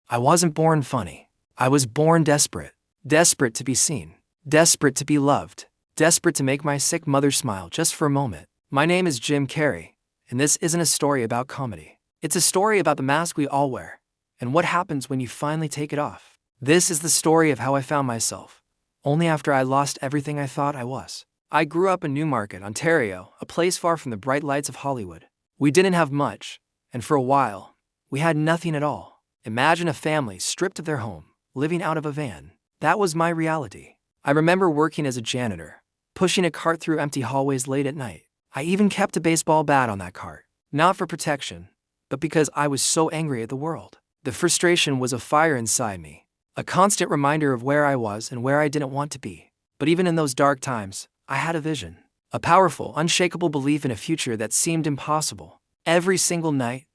I wasn't born funny. I was born desperate. Desperate to be seen. Desperate to be loved. Desperate to make my sick mother smile just for a moment. My name is Jim Carrey, and this isn't a story about comedy. It's a story about the mask we all wear, and what happens when you finally take it off. This is the story of how I found myself, only after I lost everything I thought I was. I grew up in Newmarket, Ontario, a place far from the bright lights of Hollywood. We didn't have much, and for a while, we had nothing at all. Imagine a family stripped of their home, living out of a van. That was my reality. I remember working as a janitor, pushing a cart through empty hallways late at night. I even kept a baseball bat on that cart, not for protection, but because I was so angry at the world. The frustration was a fire inside me, a constant reminder of where I was and where I didn't want to be. But even in those dark times, I had a vision, a powerful, unshakable belief in a future that seemed impossible. Every single night,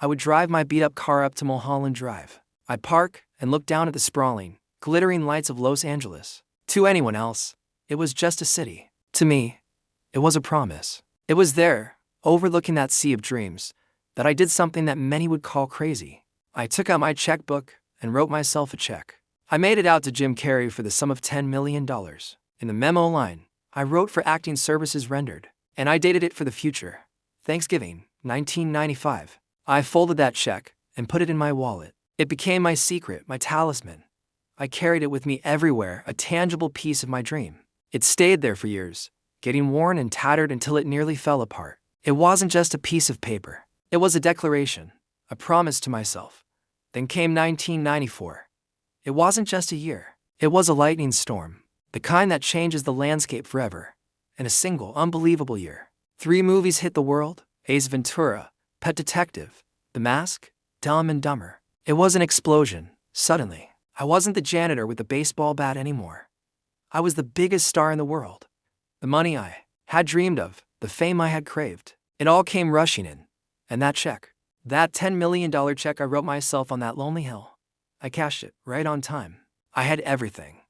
I would drive my beat-up car up to Mulholland Drive. I'd park and look down at the sprawling, glittering lights of Los Angeles. To anyone else, it was just a city. To me, it was a promise. It was there, overlooking that sea of dreams, that I did something that many would call crazy. I took out my checkbook and wrote myself a check. I made it out to Jim Carrey for the sum of $10 million. In the memo line, I wrote for acting services rendered, and I dated it for the future. Thanksgiving, 1995. I folded that check and put it in my wallet. It became my secret, my talisman. I carried it with me everywhere, a tangible piece of my dream. It stayed there for years, getting worn and tattered until it nearly fell apart. It wasn't just a piece of paper. It was a declaration, a promise to myself. Then came 1994. It wasn't just a year. It was a lightning storm, the kind that changes the landscape forever. In a single, unbelievable year, 3 movies hit the world: Ace Ventura, Pet Detective, The Mask, Dumb and Dumber. It was an explosion. Suddenly, I wasn't the janitor with the baseball bat anymore. I was the biggest star in the world. The money I had dreamed of, the fame I had craved, it all came rushing in. And that check, that $10 million check I wrote myself on that lonely hill, I cashed it right on time. I had everything.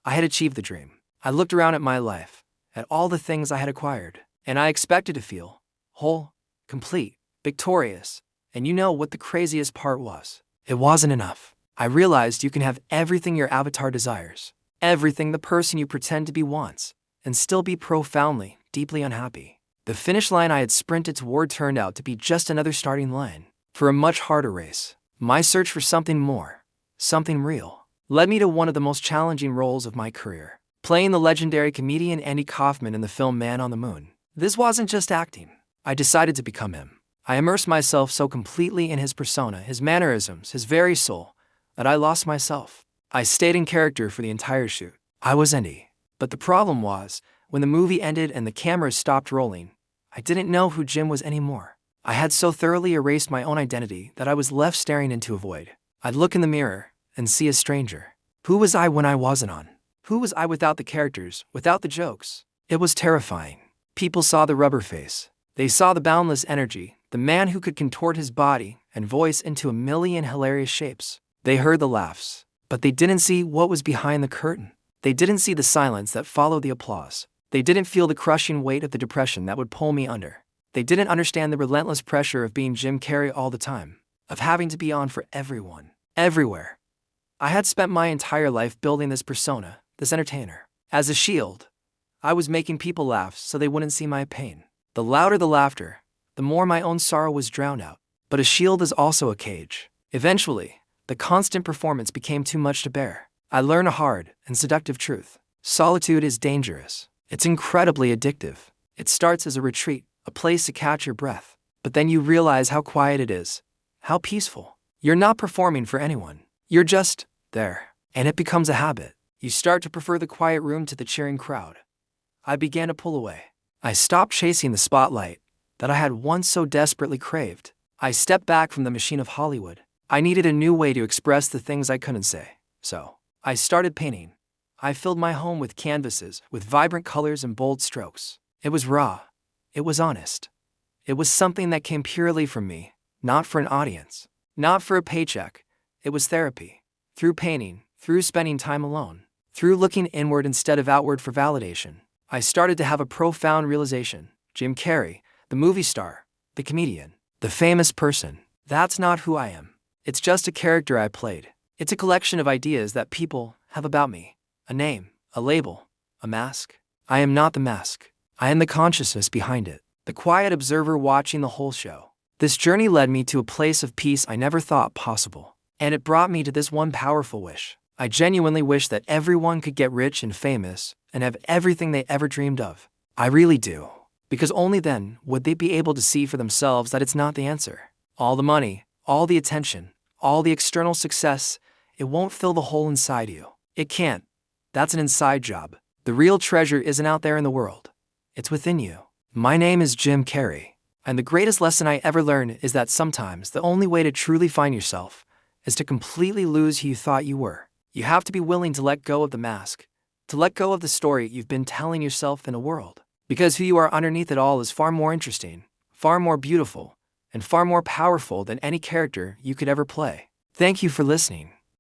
I had achieved the dream. I looked around at my life, at all the things I had acquired, and I expected to feel whole, complete, victorious. And you know what the craziest part was? It wasn't enough. I realized you can have everything your avatar desires, everything the person you pretend to be wants, and still be profoundly, deeply unhappy. The finish line I had sprinted toward turned out to be just another starting line for a much harder race. My search for something more, something real, led me to one of the most challenging roles of my career, playing the legendary comedian Andy Kaufman in the film Man on the Moon. This wasn't just acting. I decided to become him. I immersed myself so completely in his persona, his mannerisms, his very soul, that I lost myself. I stayed in character for the entire shoot. I was Andy. But the problem was, when the movie ended and the cameras stopped rolling, I didn't know who Jim was anymore. I had so thoroughly erased my own identity that I was left staring into a void. I'd look in the mirror and see a stranger. Who was I when I wasn't on? Who was I without the characters, without the jokes? It was terrifying. People saw the rubber face. They saw the boundless energy, the man who could contort his body and voice into a million hilarious shapes. They heard the laughs, but they didn't see what was behind the curtain. They didn't see the silence that followed the applause. They didn't feel the crushing weight of the depression that would pull me under. They didn't understand the relentless pressure of being Jim Carrey all the time, of having to be on for everyone, everywhere. I had spent my entire life building this persona, this entertainer. As a shield, I was making people laugh so they wouldn't see my pain. The louder the laughter, the more my own sorrow was drowned out. But a shield is also a cage. Eventually, the constant performance became too much to bear. I learned a hard and seductive truth. Solitude is dangerous. It's incredibly addictive. It starts as a retreat, a place to catch your breath. But then you realize how quiet it is, how peaceful. You're not performing for anyone. You're just there. And it becomes a habit. You start to prefer the quiet room to the cheering crowd. I began to pull away. I stopped chasing the spotlight that I had once so desperately craved. I stepped back from the machine of Hollywood. I needed a new way to express the things I couldn't say. So, I started painting. I filled my home with canvases, with vibrant colors and bold strokes. It was raw. It was honest. It was something that came purely from me, not for an audience, not for a paycheck. It was therapy. Through painting, through spending time alone, through looking inward instead of outward for validation, I started to have a profound realization. Jim Carrey, the movie star, the comedian, the famous person, that's not who I am. It's just a character I played. It's a collection of ideas that people have about me. A name, a label, a mask. I am not the mask. I am the consciousness behind it, the quiet observer watching the whole show. This journey led me to a place of peace I never thought possible. And it brought me to this one powerful wish. I genuinely wish that everyone could get rich and famous and have everything they ever dreamed of. I really do. Because only then would they be able to see for themselves that it's not the answer. All the money, all the attention, all the external success, it won't fill the hole inside you. It can't. That's an inside job. The real treasure isn't out there in the world. It's within you. My name is Jim Carrey, and the greatest lesson I ever learned is that sometimes the only way to truly find yourself is to completely lose who you thought you were. You have to be willing to let go of the mask, to let go of the story you've been telling yourself in a world. Because who you are underneath it all is far more interesting, far more beautiful, and far more powerful than any character you could ever play. Thank you for listening.